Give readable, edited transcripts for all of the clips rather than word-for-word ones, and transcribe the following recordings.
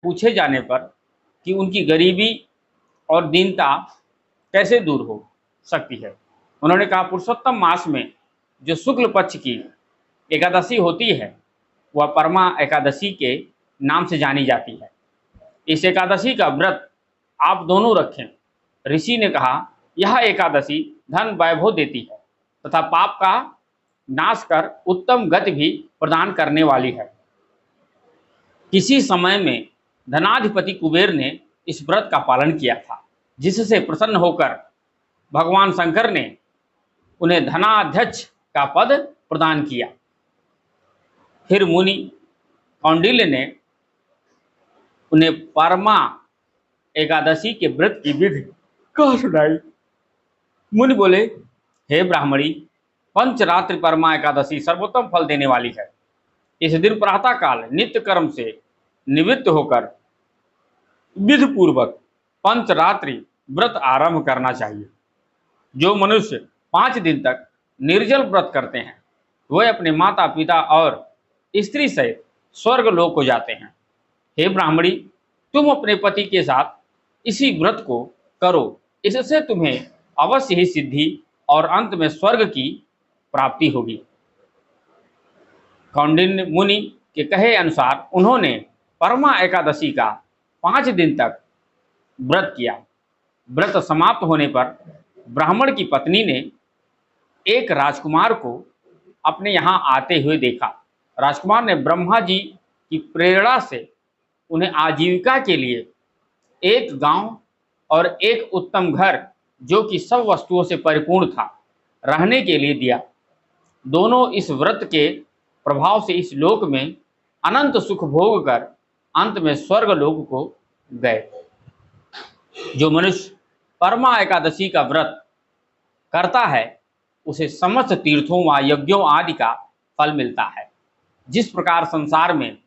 पूछे जाने पर कि उनकी गरीबी और दीनता कैसे दूर हो सकती है। उन्होंने कहा पुरुषोत्तम मास में जो शुक्ल पक्ष की एकादशी होती है वह परमा एकादशी के नाम से जानी जाती है। इस एकादशी का व्रत आप दोनों रखें। ऋषि ने कहा यह एकादशी धन वैभव देती है तथा पाप का नाश कर उत्तम गति भी प्रदान करने वाली है। किसी समय में धनाधिपति कुबेर ने इस व्रत का पालन किया था, जिससे प्रसन्न होकर भगवान शंकर ने उन्हें धनाध्यक्ष का पद प्रदान किया। फिर मुनि कौंडिल्य ने उन्हें परमा एकादशी के व्रत की विधि कह सुनाई। मुनि बोले, हे ब्राह्मणी, पंचरात्रि परमा एकादशी सर्वोत्तम फल देने वाली है। इस दिन प्रातः काल नित्य कर्म से निवृत्त होकर विधि पूर्वक पंचरात्रि व्रत आरंभ करना चाहिए। जो मनुष्य 5 दिन तक निर्जल व्रत करते हैं वह अपने माता पिता और स्त्री सहित स्वर्ग लोक को जाते हैं। हे ब्राह्मणी, तुम अपने पति के साथ इसी व्रत को करो, इससे तुम्हें अवश्य ही सिद्धि और अंत में स्वर्ग की प्राप्ति होगी। कौंडिन्य मुनि के कहे अनुसार उन्होंने परमा एकादशी का 5 दिन तक व्रत किया। व्रत समाप्त होने पर ब्राह्मण की पत्नी ने एक राजकुमार को अपने यहाँ आते हुए देखा। राजकुमार ने ब्रह्मा जी की प्रेरणा से उन्हें आजीविका के लिए एक गांव और एक उत्तम घर जो कि सब वस्तुओं से परिपूर्ण था रहने के लिए दिया। दोनों इस व्रत के प्रभाव से इस लोक में अनंत सुख भोग कर अंत में स्वर्ग लोक को गए। जो मनुष्य परमा एकादशी का व्रत करता है उसे समस्त तीर्थों व यज्ञों आदि का फल मिलता है। जिस प्रकार संसार में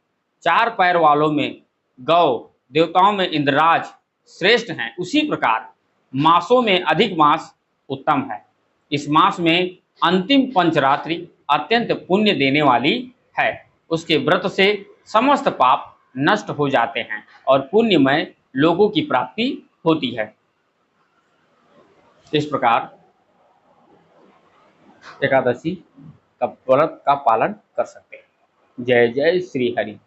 4 पैर वालों में गौ, देवताओं में इंद्रराज श्रेष्ठ हैं, उसी प्रकार मासों में अधिक मास उत्तम है। इस मास में अंतिम पंचरात्रि अत्यंत पुण्य देने वाली है। उसके व्रत से समस्त पाप नष्ट हो जाते हैं और पुण्यमय लोगों की प्राप्ति होती है। इस प्रकार एकादशी का व्रत का पालन कर सकते हैं। जय जय श्री हरि।